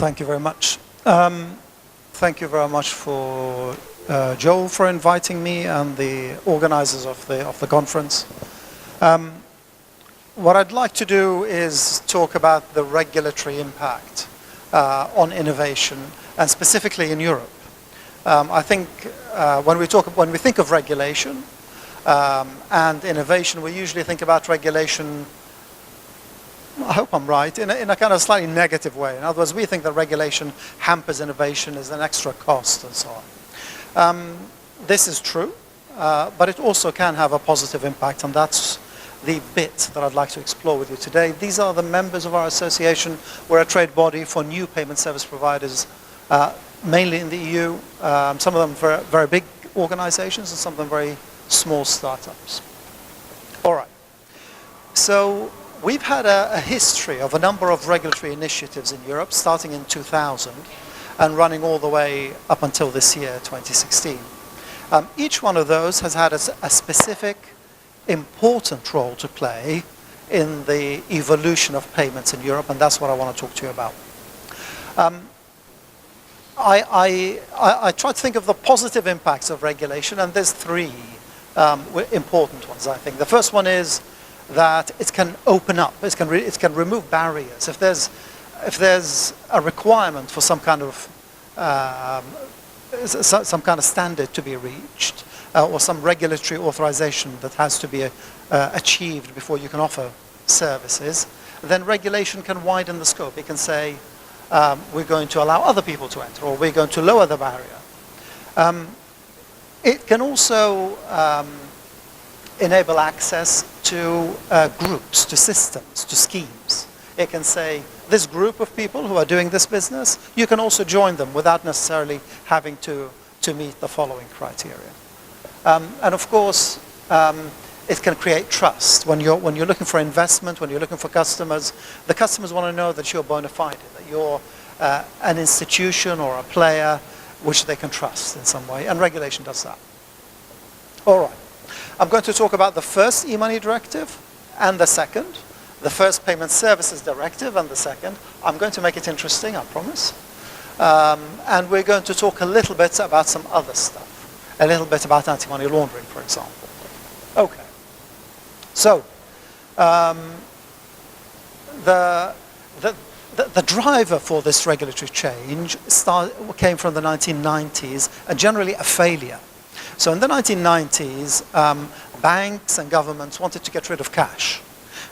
Thank you very much. Thank you very much for Joel for inviting me and the organizers of the conference. What I'd like to do is talk about the regulatory impact on innovation, and specifically in Europe. I think when we think of regulation and innovation, we usually think about regulation, I hope I'm right, in a kind of slightly negative way. In other words, we think that regulation hampers innovation, is an extra cost and so on. This is true, but it also can have a positive impact, and that's the bit that I'd like to explore with you today. These are the members of our association. We're a trade body for new payment service providers, mainly in the EU. Some of them very, very big organizations and some of them very small startups. All right. So we've had a history of a number of regulatory initiatives in Europe, starting in 2000 and running all the way up until this year, 2016. Each one of those has had a specific important role to play in the evolution of payments in Europe, and that's what I want to talk to you about. I try to think of the positive impacts of regulation, and there's three important ones, I think. The first one is that it can open up, it can remove barriers. If there's a requirement for some kind of standard to be reached, or some regulatory authorization that has to be achieved before you can offer services, then regulation can widen the scope. It can say, we're going to allow other people to enter, or we're going to lower the barrier. It can also enable access to groups, to systems, to schemes. It can say, this group of people who are doing this business, you can also join them without necessarily having to meet the following criteria. And of course, it can create trust. When you're looking for investment, when you're looking for customers, the customers want to know that you're bona fide, that you're an institution or a player which they can trust in some way, and regulation does that. All right. I'm going to talk about the first e-money directive and the second, the first payment services directive and the second. I'm going to make it interesting, I promise. And we're going to talk a little bit about some other stuff. A little bit about anti-money laundering, for example. Okay. So, the driver for this regulatory change came from the 1990s, and generally a failure. So in the 1990s, banks and governments wanted to get rid of cash.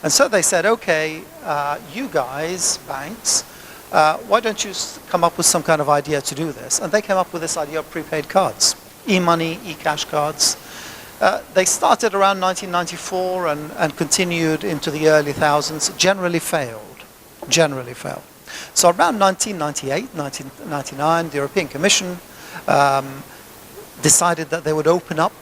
And so they said, okay, you guys, banks, why don't you come up with some kind of idea to do this? And they came up with this idea of prepaid cards. E-money, e-cash cards. They started around 1994 and continued into the early thousands, generally failed. So around 1998, 1999, the European Commission decided that they would open up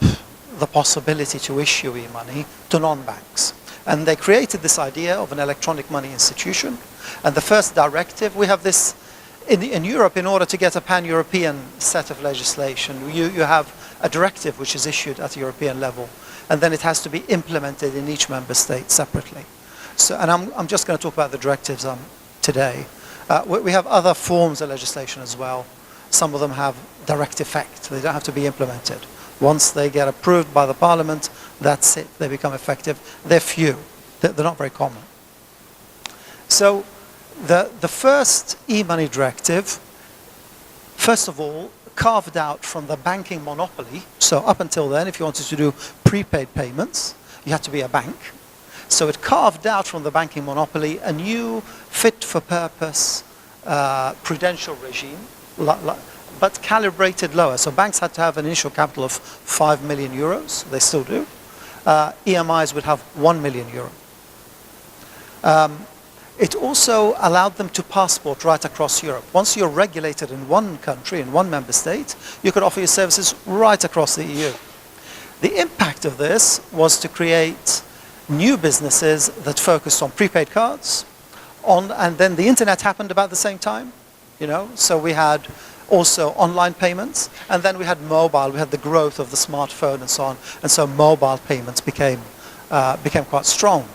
the possibility to issue e-money to non-banks. And they created this idea of an electronic money institution. And the first directive, we have this in Europe, in order to get a pan-European set of legislation, you have a directive which is issued at the European level, and then it has to be implemented in each member state separately. So, and I'm just going to talk about the directives today. We have other forms of legislation as well. Some of them have direct effect. They don't have to be implemented. Once they get approved by the Parliament, that's it. They become effective. They're few. They're not very common. So the first e-money directive, first of all, carved out from the banking monopoly. So up until then, if you wanted to do prepaid payments, you had to be a bank. So it carved out from the banking monopoly a new fit-for-purpose prudential regime, but calibrated lower. So banks had to have an initial capital of 5 million euros. They still do. EMIs would have 1 million euro. It also allowed them to passport right across Europe. Once you're regulated in one country, in one member state, you could offer your services right across the EU. The impact of this was to create new businesses that focused on prepaid cards, and then the internet happened about the same time, so we had also online payments, and then we had mobile. We had the growth of the smartphone and so on, and so mobile payments became quite strong.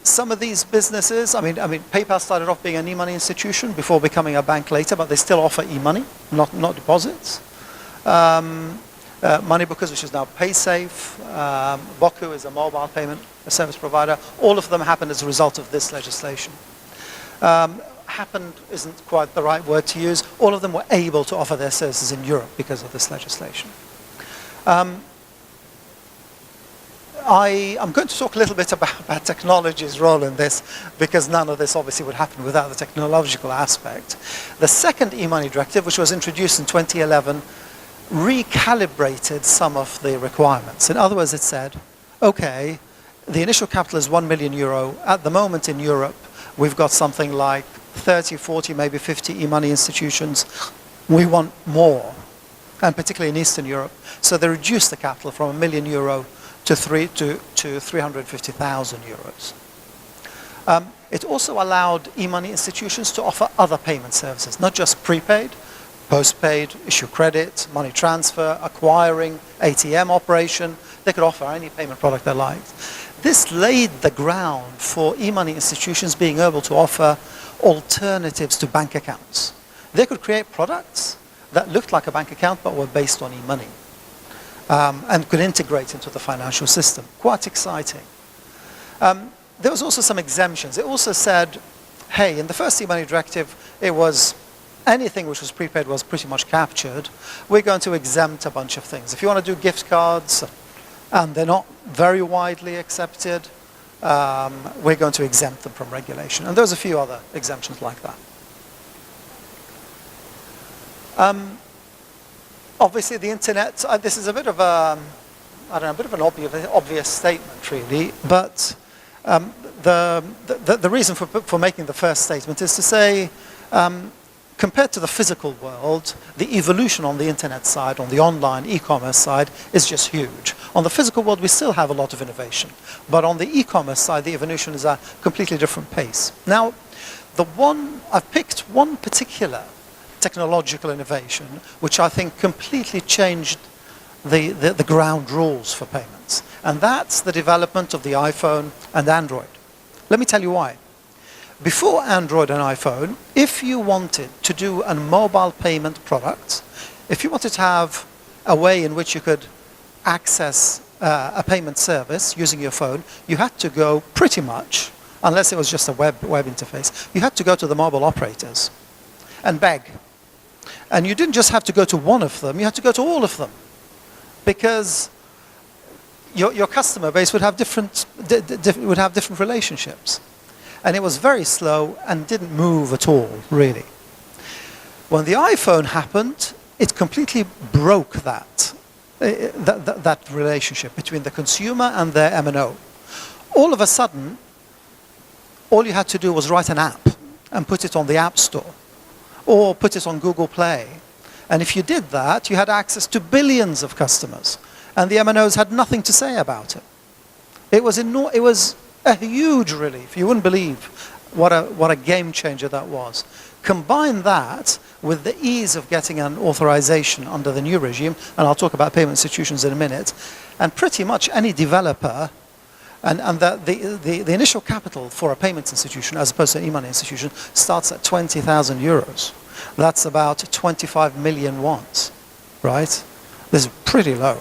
Some of these businesses, I mean, PayPal started off being an e-money institution before becoming a bank later, but they still offer e-money, not deposits. Moneybookers, which is now PaySafe, Boku is a mobile payment service provider. All of them happened as a result of this legislation. Happened isn't quite the right word to use. All of them were able to offer their services in Europe because of this legislation. I'm going to talk a little bit about technology's role in this, because none of this obviously would happen without the technological aspect. The second e-money directive, which was introduced in 2011, recalibrated some of the requirements. In other words, it said, okay, the initial capital is €1 million. At the moment in Europe, we've got something like 30, 40, maybe 50 e-money institutions. We want more, and particularly in Eastern Europe. So they reduced the capital from €1 million to 350,000 euros. It also allowed e-money institutions to offer other payment services, not just prepaid, postpaid, issue credit, money transfer, acquiring, ATM operation. They could offer any payment product they liked. This laid the ground for e-money institutions being able to offer alternatives to bank accounts. They could create products that looked like a bank account but were based on e-money. And could integrate into the financial system. Quite exciting. There was also some exemptions. It also said, hey, in the first e-money directive, it was anything which was prepaid was pretty much captured. We're going to exempt a bunch of things. If you want to do gift cards, and they're not very widely accepted, we're going to exempt them from regulation. And there's a few other exemptions like that. Obviously, the internet, this is a bit of a, I don't know, a bit of an obvious statement, really, but the reason for making the first statement is to say, compared to the physical world, the evolution on the internet side, on the online e-commerce side, is just huge. On the physical world, we still have a lot of innovation, but on the e-commerce side, the evolution is a completely different pace. Now, I've picked one particular technological innovation, which I think completely changed the ground rules for payments. And that's the development of the iPhone and Android. Let me tell you why. Before Android and iPhone, if you wanted to do a mobile payment product, if you wanted to have a way in which you could access a payment service using your phone, you had to go pretty much, unless it was just a web interface, you had to go to the mobile operators and beg. And you didn't just have to go to one of them, you had to go to all of them. Because your customer base would have different relationships. And it was very slow and didn't move at all, really. When the iPhone happened, it completely broke that relationship between the consumer and their MNO. All of a sudden, all you had to do was write an app and put it on the App Store, or put it on Google Play. And if you did that, you had access to billions of customers, and the MNOs had nothing to say about it. It was a huge relief. You wouldn't believe what a game changer that was. Combine that with the ease of getting an authorization under the new regime, and I'll talk about payment institutions in a minute, and pretty much any developer, and the initial capital for a payments institution, as opposed to an e-money institution, starts at 20,000 euros. That's about 25 million wons, right? This is pretty low.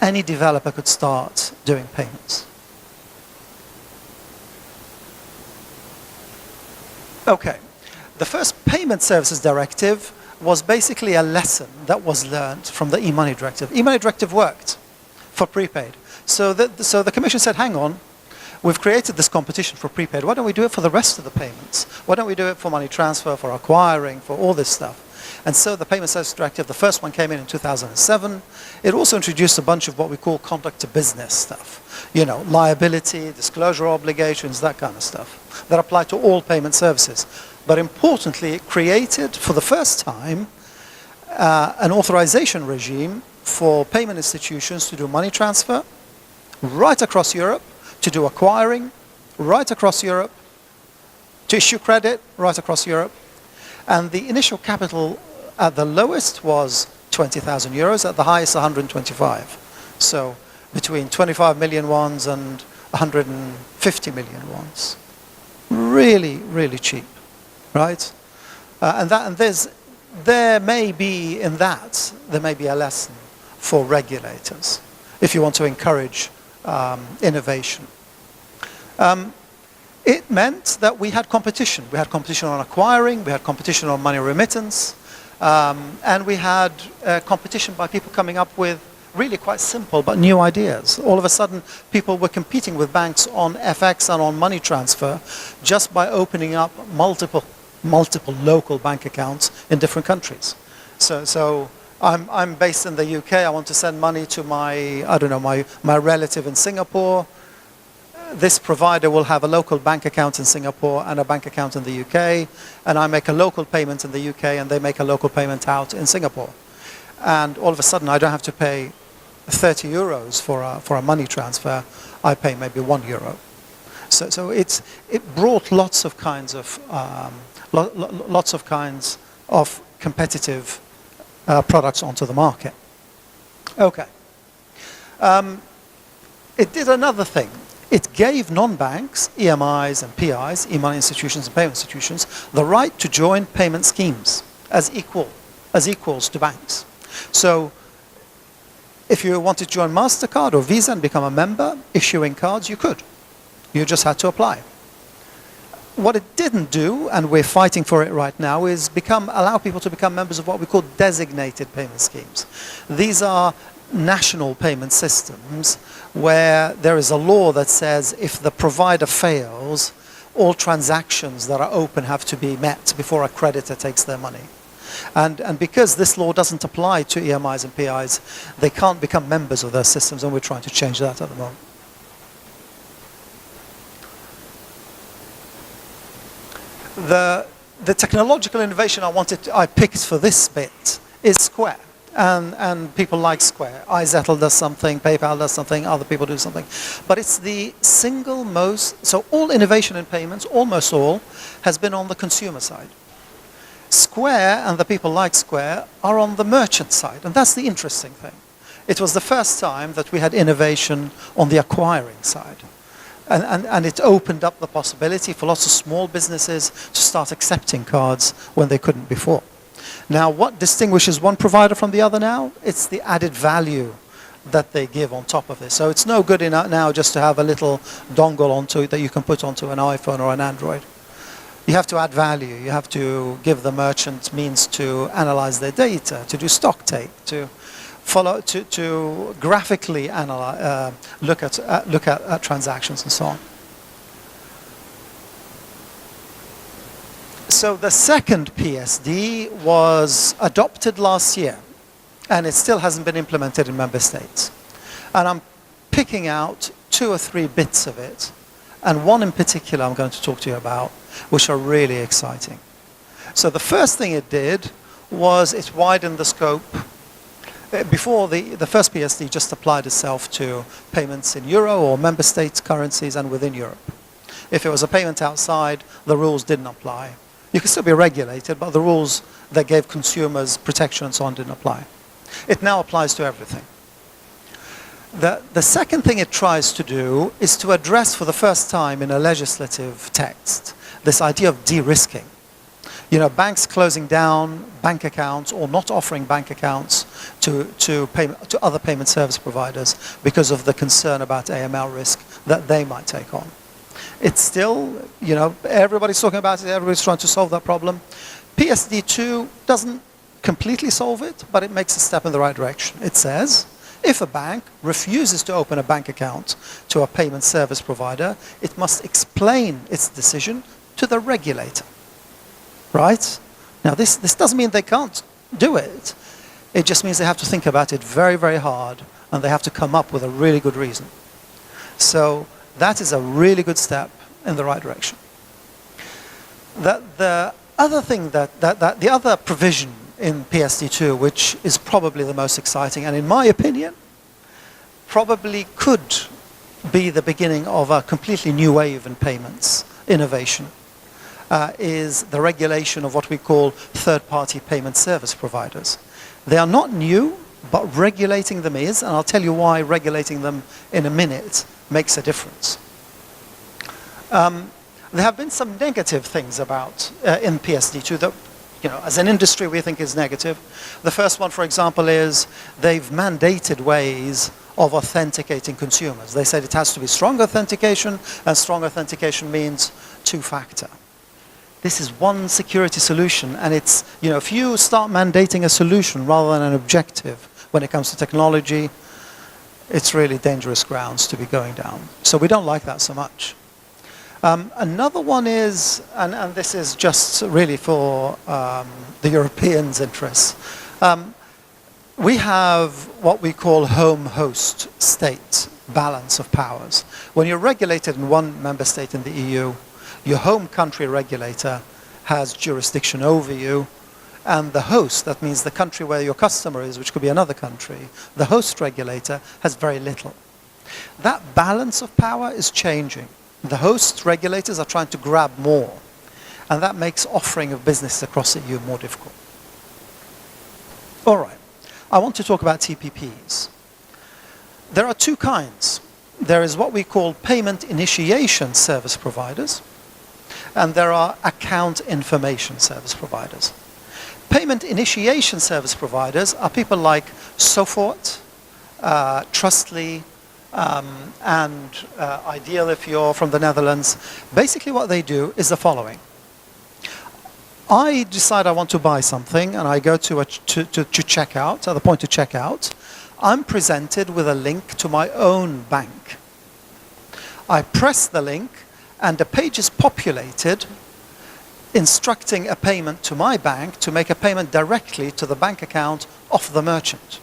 Any developer could start doing payments. Okay, the first Payment Services Directive was basically a lesson that was learned from the e-money directive. E-money directive worked for prepaid. So the Commission said, hang on, we've created this competition for prepaid. Why don't we do it for the rest of the payments? Why don't we do it for money transfer, for acquiring, for all this stuff? And so the Payment Services Directive, the first one came in 2007. It also introduced a bunch of what we call conduct to business stuff. You know, liability, disclosure obligations, that kind of stuff that apply to all payment services. But importantly, it created, for the first time, an authorization regime for payment institutions to do money transfer right across Europe, to do acquiring right across Europe, to issue credit right across Europe. And the initial capital at the lowest was 20,000 euros, at the highest 125. So between 25 million wons and 150 million once. Really, really cheap, right? And there may be a lesson for regulators if you want to encourage innovation. It meant that we had competition. We had competition on acquiring, we had competition on money remittance, and we had competition by people coming up with really quite simple but new ideas. All of a sudden, people were competing with banks on FX and on money transfer just by opening up multiple local bank accounts in different countries. So I'm based in the UK. I want to send money to my relative in Singapore. This provider will have a local bank account in Singapore and a bank account in the UK, and I make a local payment in the UK and they make a local payment out in Singapore. And all of a sudden I don't have to pay 30 euros for a money transfer. I pay maybe €1. So it brought lots of kinds of competitive products onto the market. Okay. It did another thing. It gave non-banks, EMIs and PIs, e-money institutions and payment institutions, the right to join payment schemes as equals to banks. So if you wanted to join MasterCard or Visa and become a member, issuing cards, you could. You just had to apply. What it didn't do, and we're fighting for it right now, is allow people to become members of what we call designated payment schemes. These are national payment systems where there is a law that says if the provider fails, all transactions that are open have to be met before a creditor takes their money. And because this law doesn't apply to EMIs and PIs, they can't become members of those systems, and we're trying to change that at the moment. The technological innovation I picked for this bit is Square. And people like Square. iZettle does something, PayPal does something, other people do something. But it's the single most, so all innovation in payments, almost all, has been on the consumer side. Square and the people like Square are on the merchant side, and that's the interesting thing. It was the first time that we had innovation on the acquiring side. And it opened up the possibility for lots of small businesses to start accepting cards when they couldn't before. Now, what distinguishes one provider from the other now? It's the added value that they give on top of this. So it's no good now just to have a little dongle onto it that you can put onto an iPhone or an Android. You have to add value. You have to give the merchant means to analyze their data, to do stock take, to follow, to graphically analyze, look at transactions and so on. So the second PSD was adopted last year, and it still hasn't been implemented in member states. And I'm picking out 2 or 3 bits of it, and one in particular I'm going to talk to you about, which are really exciting. So the first thing it did was it widened the scope. Before, the first PSD just applied itself to payments in euro or member states currencies and within Europe. If it was a payment outside, the rules didn't apply. You can still be regulated, but the rules that gave consumers protection and so on didn't apply. It now applies to everything. The second thing it tries to do is to address for the first time in a legislative text this idea of de-risking. You know, banks closing down bank accounts or not offering bank accounts to other payment service providers because of the concern about AML risk that they might take on. It's still, you know, everybody's talking about it, everybody's trying to solve that problem. PSD2 doesn't completely solve it, but it makes a step in the right direction. It says, if a bank refuses to open a bank account to a payment service provider, it must explain its decision to the regulator. Right? Now, this doesn't mean they can't do it. It just means they have to think about it very, very hard, and they have to come up with a really good reason. So that is a really good step in the right direction. The other thing the other provision in PSD2, which is probably the most exciting, and in my opinion, probably could be the beginning of a completely new wave in payments innovation, is the regulation of what we call third-party payment service providers. They are not new, but regulating them is, and I'll tell you why regulating them in a minute makes a difference. There have been some negative things about in PSD2 that, as an industry we think is negative. The first one, for example, is they've mandated ways of authenticating consumers. They said it has to be strong authentication, and strong authentication means two-factor. This is one security solution, and it's, if you start mandating a solution rather than an objective when it comes to technology, it's really dangerous grounds to be going down. So we don't like that so much. Another one is, and this is just really for the Europeans' interests, we have what we call home-host state balance of powers. When you're regulated in one member state in the EU, your home country regulator has jurisdiction over you, and the host, that means the country where your customer is, which could be another country, the host regulator has very little. That balance of power is changing. The host regulators are trying to grab more, and that makes offering of business across the EU more difficult. All right, I want to talk about TPPs. There are two kinds. There is what we call payment initiation service providers, and there are account information service providers. Payment initiation service providers are people like Sofort, Trustly, and Ideal if you're from the Netherlands. Basically what they do is the following. I decide I want to buy something, and I go to checkout, at the point to checkout. I'm presented with a link to my own bank. I press the link, and the page is populated instructing a payment to my bank to make a payment directly to the bank account of the merchant.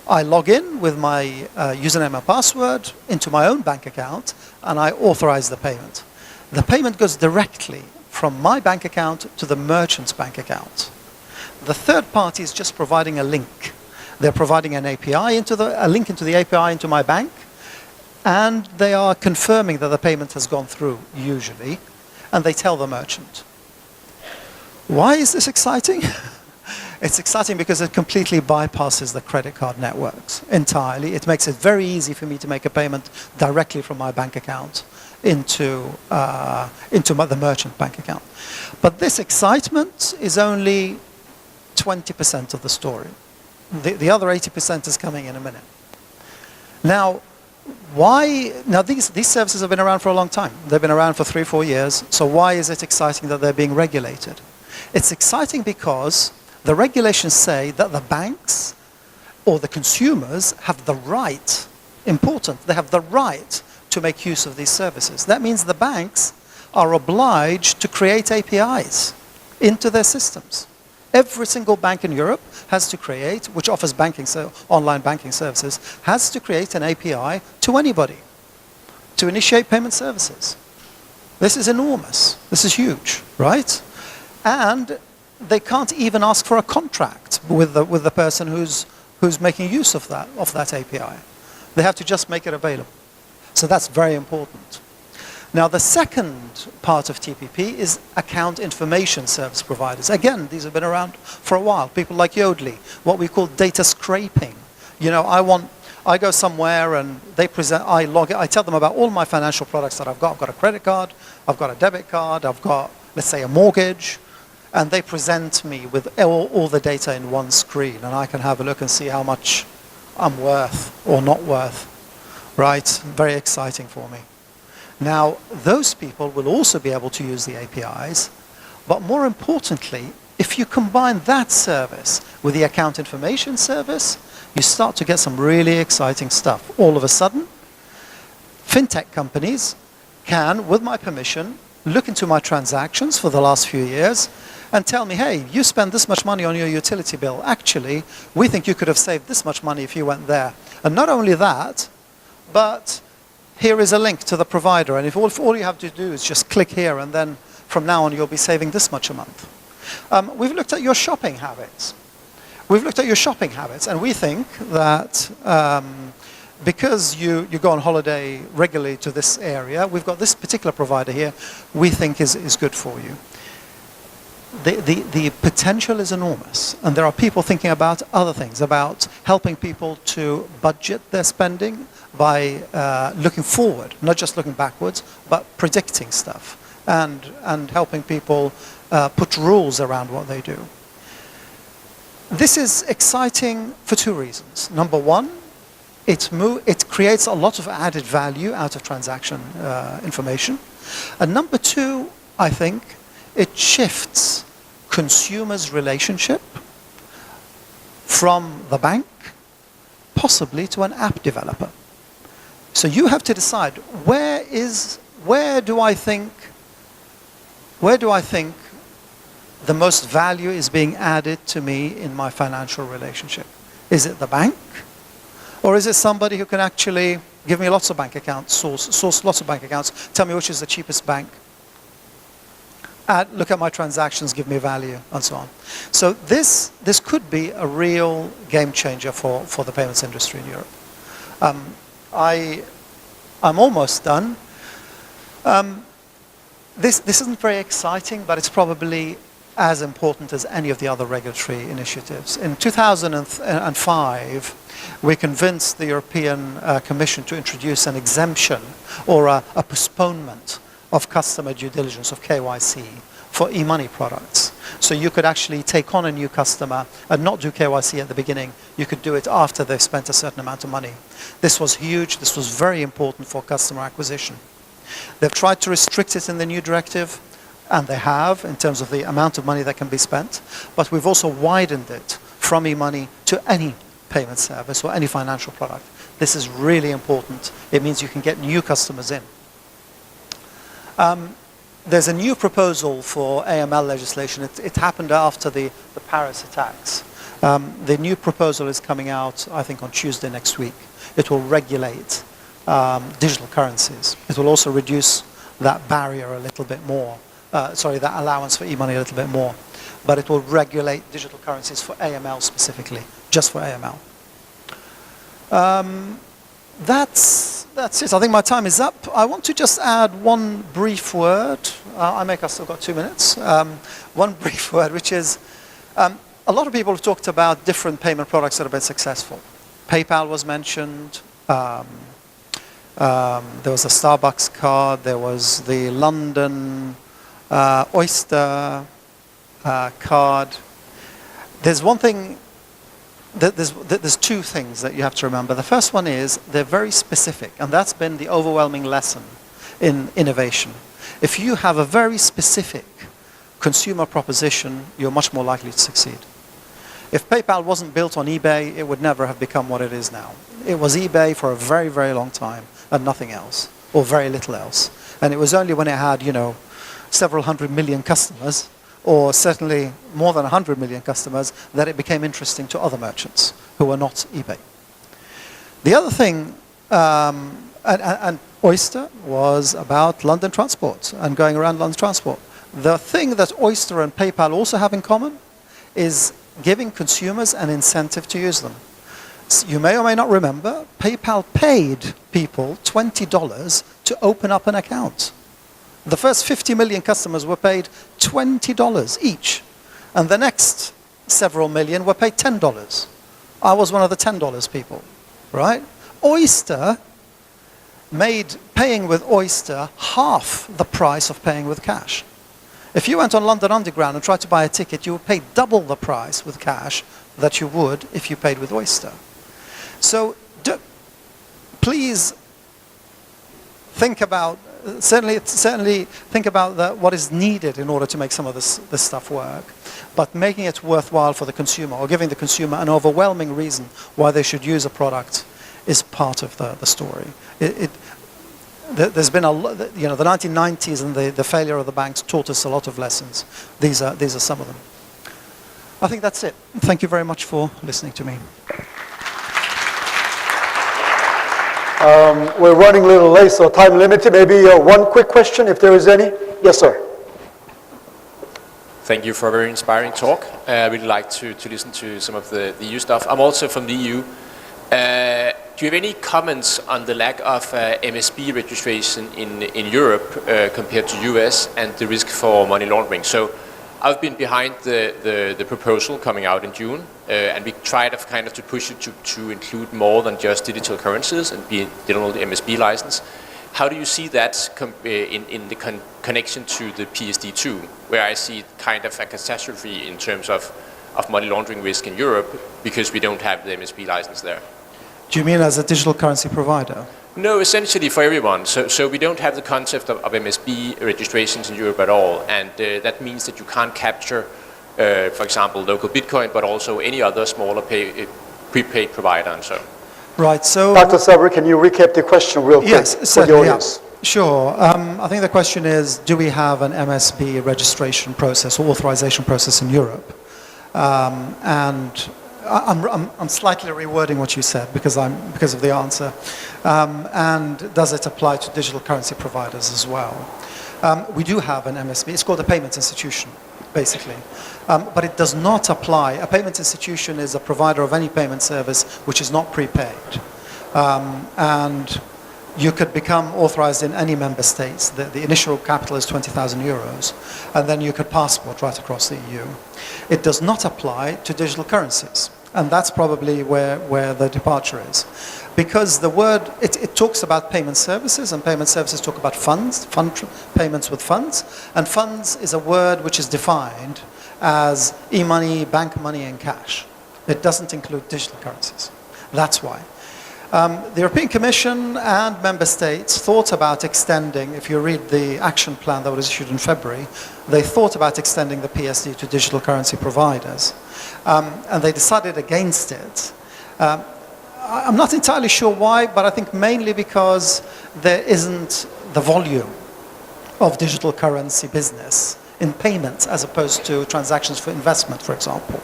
I log in with my username and password into my own bank account, and I authorize the payment. The payment goes directly from my bank account to the merchant's bank account. The third party is just providing a link. They're providing an API a link into the API into my bank, and they are confirming that the payment has gone through, usually, and they tell the merchant. Why is this exciting? It's exciting because it completely bypasses the credit card networks entirely. It makes it very easy for me to make a payment directly from my bank account into the merchant bank account. But this excitement is only 20% of the story. The other 80% is coming in a minute. Now, these services have been around for a long time. They've been around for 3-4 years. So why is it exciting that they're being regulated? It's exciting because the regulations say that the banks or the consumers have the right, they have the right to make use of these services. That means the banks are obliged to create APIs into their systems. Every single bank in Europe has to create, which offers online banking services, has to create an API to anybody to initiate payment services. This is enormous. This is huge, right? And they can't even ask for a contract with the person who's making use of that API. They have to just make it available. So that's very important. Now, the second part of TPP is account information service providers. Again, these have been around for a while. People like Yodlee, what we call data scraping. I go somewhere and I log it, I tell them about all my financial products that I've got. I've got a credit card, I've got a debit card, I've got, let's say, a mortgage, and they present me with all the data in one screen, and I can have a look and see how much I'm worth or not worth, right? Very exciting for me. Now, those people will also be able to use the APIs, but more importantly, if you combine that service with the account information service, you start to get some really exciting stuff. All of a sudden, fintech companies can, with my permission, look into my transactions for the last few years and tell me, hey, you spend this much money on your utility bill. Actually, we think you could have saved this much money if you went there. And not only that, but here is a link to the provider, and if all you have to do is just click here, and then from now on you'll be saving this much a month. We've looked at your shopping habits. And we think that because you go on holiday regularly to this area, we've got this particular provider here we think is good for you. the potential is enormous, and there are people thinking about other things, about helping people to budget their spending by looking forward, not just looking backwards, but predicting stuff, and helping people put rules around what they do. This is exciting for two reasons. Number one, it creates a lot of added value out of transaction information. And number two, I think, it shifts consumers' relationship from the bank, possibly to an app developer. So you have to decide, where do I think the most value is being added to me in my financial relationship? Is it the bank? Or is it somebody who can actually give me lots of bank accounts, source lots of bank accounts, tell me which is the cheapest bank, look at my transactions, give me value, and so on. So this could be a real game changer for the payments industry in Europe. I'm almost done. This isn't very exciting, but it's probably as important as any of the other regulatory initiatives. In 2005, we convinced the European Commission to introduce an exemption or a postponement of customer due diligence, of KYC, for e-money products. So you could actually take on a new customer and not do KYC at the beginning. You could do it after they've spent a certain amount of money. This was huge. This was very important for customer acquisition. They've tried to restrict it in the new directive, and they have, in terms of the amount of money that can be spent. But we've also widened it from e-money to any payment service or any financial product. This is really important. It means you can get new customers in. There's a new proposal for AML legislation. It happened after the Paris attacks. The new proposal is coming out, I think, on Tuesday next week. It will regulate digital currencies. It will also reduce that barrier a little bit more. That allowance for e-money a little bit more. But it will regulate digital currencies for AML specifically, just for AML. That's it. I think my time is up. I want to just add one brief word. I've still got 2 minutes. One brief word, which is, a lot of people have talked about different payment products that have been successful. PayPal was mentioned. There was a Starbucks card. There was the London Oyster card. There's one thing. There's two things that you have to remember. The first one is they're very specific, and that's been the overwhelming lesson in innovation. If you have a very specific consumer proposition, you're much more likely to succeed. If PayPal wasn't built on eBay, it would never have become what it is now. It was eBay for a very, very long time and nothing else, or very little else. And it was only when it had, several hundred million customers, or certainly more than 100 million customers, that it became interesting to other merchants who were not eBay. The other thing, and Oyster was about London transport and going around London transport. The thing that Oyster and PayPal also have in common is giving consumers an incentive to use them. You may or may not remember, PayPal paid people $20 to open up an account. The first 50 million customers were paid $20 each. And the next several million were paid $10. I was one of the $10 people, right? Oyster made paying with Oyster half the price of paying with cash. If you went on London Underground and tried to buy a ticket, you would pay double the price with cash that you would if you paid with Oyster. So please think about, certainly think about what is needed in order to make some of this stuff work, but making it worthwhile for the consumer, or giving the consumer an overwhelming reason why they should use a product, is part of the story. There's been a lot, the 1990s and the failure of the banks taught us a lot of lessons. These are some of them. I think that's it. Thank you very much for listening to me. We're running a little late, so time limited. Maybe one quick question, if there is any. Yes, sir. Thank you for a very inspiring talk. I really like to listen to some of the EU stuff. I'm also from the EU. Do you have any comments on the lack of MSB registration in Europe compared to US, and the risk for money laundering? So I've been behind the proposal coming out in June, and we tried to push it to include more than just digital currencies and be digital MSB license. How do you see that in the connection to the PSD2, where I see kind of a catastrophe in terms of money laundering risk in Europe because we don't have the MSB license there? Do you mean as a digital currency provider? No, essentially for everyone. So we don't have the concept of MSB registrations in Europe at all, and that means that you can't capture, for example, local Bitcoin, but also any other smaller prepaid provider and so. Right, so... Dr. Sabri, can you recap the question real quick for the audience? Yeah. Sure. I think the question is, do we have an MSB registration process or authorization process in Europe? And I'm slightly rewording what you said because of the answer. And does it apply to digital currency providers as well? We do have an MSB. It's called a payments institution, basically. But it does not apply. A payments institution is a provider of any payment service which is not prepaid. And you could become authorized in any member states. The initial capital is 20,000 euros, and then you could passport right across the EU. It does not apply to digital currencies, and that's probably where the departure is. Because the word, it talks about payment services, and payment services talk about funds, payments with funds, and funds is a word which is defined as e-money, bank money, and cash. It doesn't include digital currencies. That's why. The European Commission and member states thought about extending, if you read the action plan that was issued in February, they thought about extending the PSD to digital currency providers. And they decided against it. I'm not entirely sure why, but I think mainly because there isn't the volume of digital currency business in payments as opposed to transactions for investment, for example,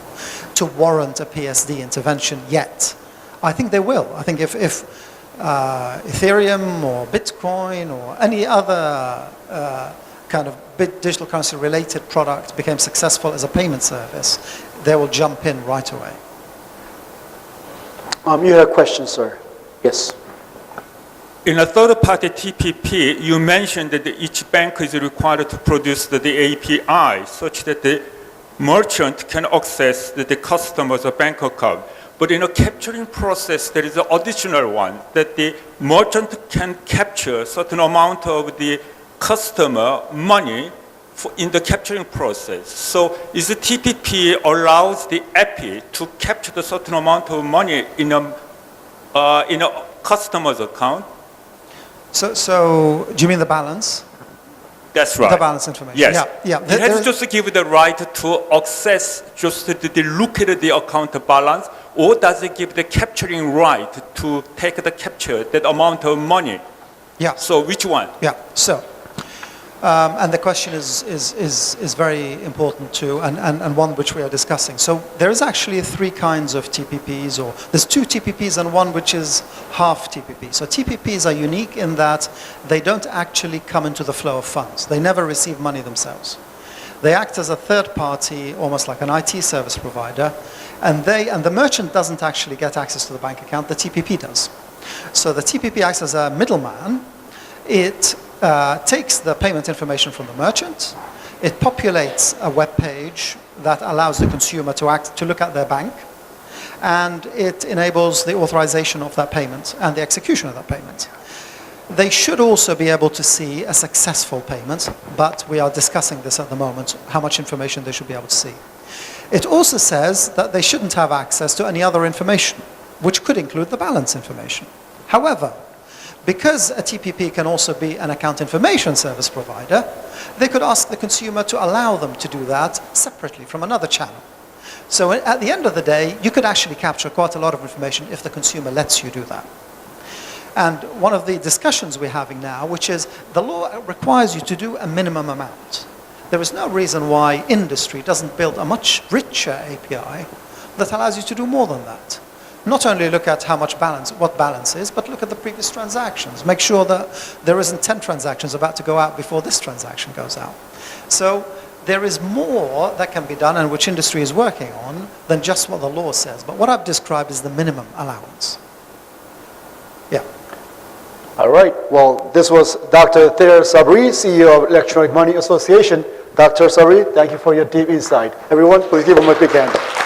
to warrant a PSD intervention yet. I think they will. I think if Ethereum or Bitcoin or any other kind of digital currency related product became successful as a payment service, they will jump in right away. You have a question, sir. Yes. In a third-party TPP, you mentioned that each bank is required to produce the API such that the merchant can access the customer's bank account. But in a capturing process, there is an additional one, that the merchant can capture a certain amount of the customer money in the capturing process. So is the TPP allows the API to capture a certain amount of money in a customer's account? So do you mean the balance? That's right. The balance information. Yes. Yeah. It has just to give the right to access, just to look at the account balance, or does it give the capturing right to take the capture, that amount of money? Yeah. So which one? Yeah. So, and the question is very important too, and one which we are discussing. So there is actually three kinds of TPPs, or there's two TPPs and one which is half TPP. So TPPs are unique in that they don't actually come into the flow of funds. They never receive money themselves. They act as a third party, almost like an IT service provider, and the merchant doesn't actually get access to the bank account, the TPP does. So the TPP acts as a middleman. It takes the payment information from the merchant, it populates a web page that allows the consumer to look at their bank, and it enables the authorization of that payment and the execution of that payment. They should also be able to see a successful payment, but we are discussing this at the moment, how much information they should be able to see. It also says that they shouldn't have access to any other information, which could include the balance information. However, because a TPP can also be an account information service provider, they could ask the consumer to allow them to do that separately from another channel. So at the end of the day, you could actually capture quite a lot of information if the consumer lets you do that. And one of the discussions we're having now, which is the law requires you to do a minimum amount. There is no reason why industry doesn't build a much richer API that allows you to do more than that. Not only look at how much balance, what balance is, but look at the previous transactions. Make sure that there isn't 10 transactions about to go out before this transaction goes out. So there is more that can be done and which industry is working on than just what the law says. But what I've described is the minimum allowance. Yeah. All right. Well, this was Dr. Sabri, CEO of Electronic Money Association. Dr. Sabri, thank you for your deep insight. Everyone, please give him a big hand.